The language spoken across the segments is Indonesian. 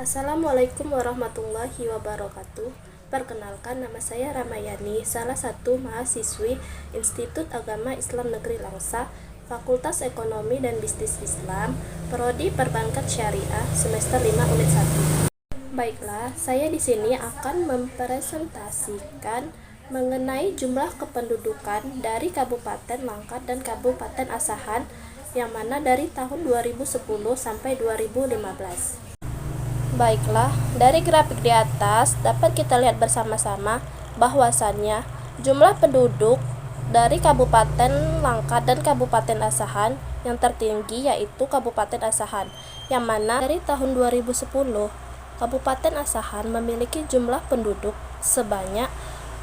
Assalamualaikum warahmatullahi wabarakatuh. Perkenalkan, nama saya Ramayani, salah satu mahasiswi Institut Agama Islam Negeri Langsa, Fakultas Ekonomi dan Bisnis Islam, Prodi Perbankan Syariah, semester 5 unit 1. Baiklah, saya di sini akan mempresentasikan mengenai jumlah kependudukan dari Kabupaten Langkat dan Kabupaten Asahan yang mana dari tahun 2010 sampai 2015. Baiklah, dari grafik di atas dapat kita lihat bersama-sama bahwasannya jumlah penduduk dari Kabupaten Langkat dan Kabupaten Asahan yang tertinggi yaitu Kabupaten Asahan, yang mana dari tahun 2010 Kabupaten Asahan memiliki jumlah penduduk sebanyak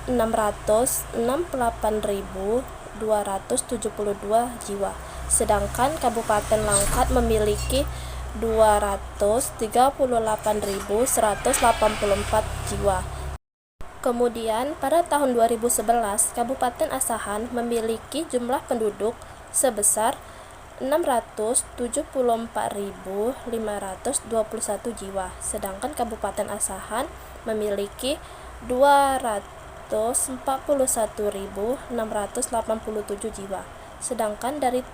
668.272 jiwa, sedangkan Kabupaten Langkat memiliki 238.184 jiwa. Kemudian pada tahun 2011 Kabupaten Asahan memiliki jumlah penduduk sebesar 674.521 jiwa, sedangkan Kabupaten Asahan memiliki 241.687 jiwa. Sedangkan dari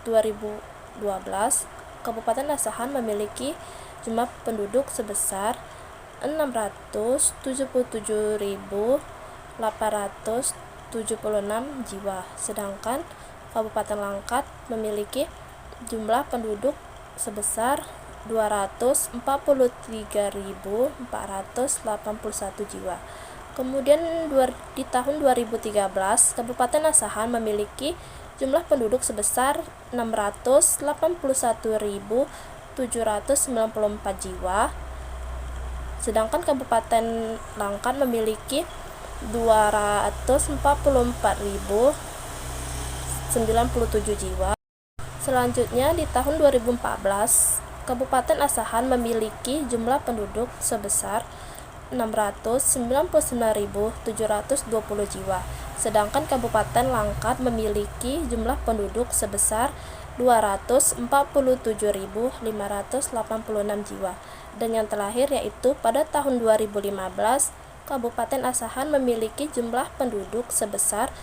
2012 Kabupaten Asahan memiliki jumlah penduduk sebesar 677.876 jiwa, sedangkan Kabupaten Langkat memiliki jumlah penduduk sebesar 243.481 jiwa. Kemudian di tahun 2013 Kabupaten Asahan memiliki jumlah penduduk sebesar 681.794 jiwa, sedangkan Kabupaten Langkat memiliki 244.097 jiwa. Selanjutnya di tahun 2014 Kabupaten Asahan memiliki jumlah penduduk sebesar 699.720 jiwa, sedangkan Kabupaten Langkat memiliki jumlah penduduk sebesar 247.586 jiwa. Dan yang terakhir yaitu pada tahun 2015 Kabupaten Asahan memiliki jumlah penduduk sebesar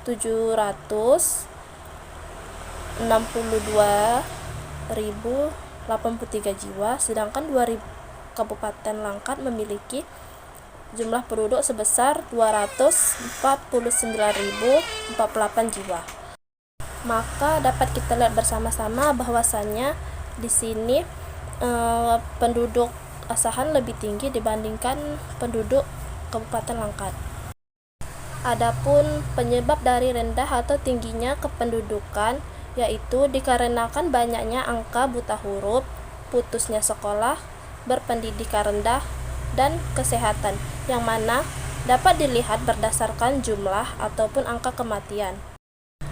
762.083 jiwa, sedangkan Kabupaten Langkat memiliki jumlah penduduk sebesar 249.048 jiwa. Maka dapat kita lihat bersama-sama bahwasannya di sini penduduk Asahan lebih tinggi dibandingkan penduduk Kabupaten Langkat. Adapun penyebab dari rendah atau tingginya kependudukan yaitu dikarenakan banyaknya angka buta huruf, putusnya sekolah, berpendidikan rendah, dan kesehatan, yang mana dapat dilihat berdasarkan jumlah ataupun angka kematian.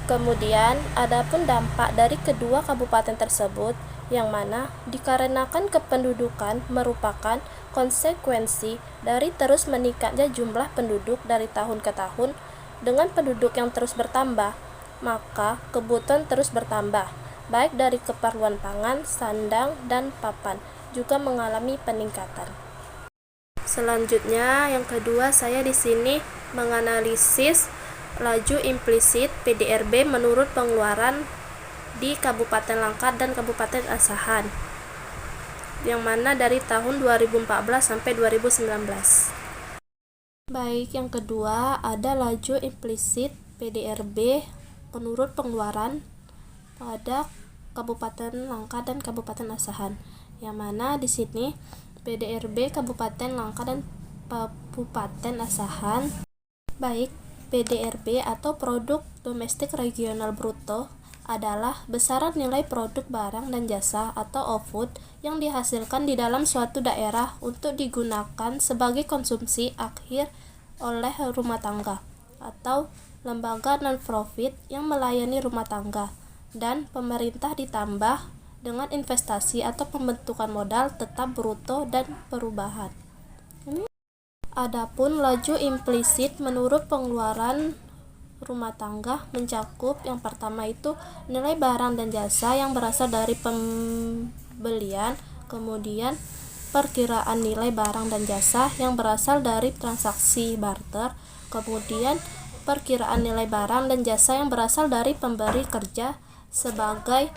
Kemudian, adapun dampak dari kedua kabupaten tersebut, yang mana dikarenakan kependudukan merupakan konsekuensi dari terus meningkatnya jumlah penduduk dari tahun ke tahun. Dengan penduduk yang terus bertambah, maka kebutuhan terus bertambah, baik dari keperluan pangan, sandang, dan papan juga mengalami peningkatan. Selanjutnya, yang kedua, saya di sini menganalisis laju implisit PDRB menurut pengeluaran di Kabupaten Langkat dan Kabupaten Asahan, yang mana dari tahun 2014 sampai 2019. Baik, yang kedua ada laju implisit PDRB menurut pengeluaran pada Kabupaten Langkat dan Kabupaten Asahan, yang mana di sini PDRB Kabupaten Langkat dan Kabupaten Asahan, baik PDRB atau Produk Domestik Regional Bruto adalah besaran nilai produk barang dan jasa atau output yang dihasilkan di dalam suatu daerah untuk digunakan sebagai konsumsi akhir oleh rumah tangga atau lembaga non-profit yang melayani rumah tangga dan pemerintah, ditambah dengan investasi atau pembentukan modal tetap bruto dan perubahan. Adapun laju implisit menurut pengeluaran rumah tangga mencakup yang pertama itu nilai barang dan jasa yang berasal dari pembelian, kemudian perkiraan nilai barang dan jasa yang berasal dari transaksi barter, kemudian perkiraan nilai barang dan jasa yang berasal dari pemberi kerja sebagai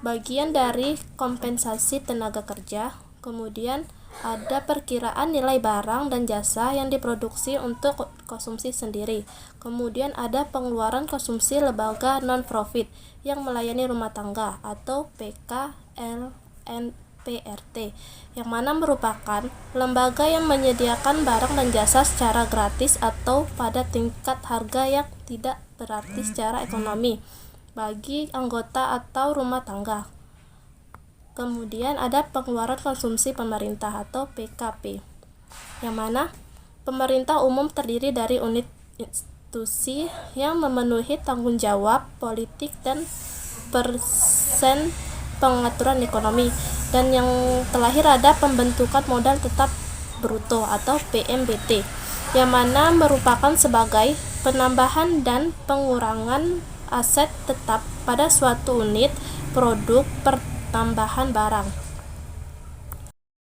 bagian dari kompensasi tenaga kerja, kemudian ada perkiraan nilai barang dan jasa yang diproduksi untuk konsumsi sendiri. Kemudian ada pengeluaran konsumsi lembaga non-profit yang melayani rumah tangga atau PKLNPRT, yang mana merupakan lembaga yang menyediakan barang dan jasa secara gratis atau pada tingkat harga yang tidak berarti secara ekonomi bagi anggota atau rumah tangga. Kemudian ada pengeluaran konsumsi pemerintah atau PKP, yang mana pemerintah umum terdiri dari unit institusi yang memenuhi tanggung jawab politik dan persen pengaturan ekonomi, dan yang terakhir ada pembentukan modal tetap bruto atau PMBT, yang mana merupakan sebagai penambahan dan pengurangan aset tetap pada suatu unit produk tambahan barang.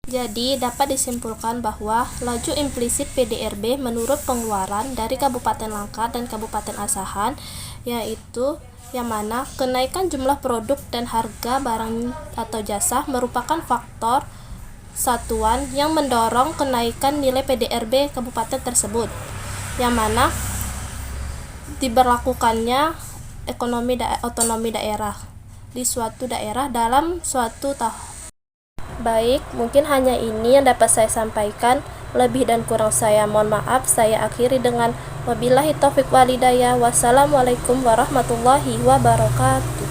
Jadi dapat disimpulkan bahwa laju implisit PDRB menurut pengeluaran dari Kabupaten Langkat dan Kabupaten Asahan, yaitu yang mana kenaikan jumlah produk dan harga barang atau jasa merupakan faktor satuan yang mendorong kenaikan nilai PDRB kabupaten tersebut, yang mana diberlakukannya otonomi daerah di suatu daerah dalam suatu tahun. Baik, mungkin hanya ini yang dapat saya sampaikan. Lebih dan kurang saya mohon maaf. Saya akhiri dengan wabillahi taufik walhidayah. Wassalamualaikum warahmatullahi wabarakatuh.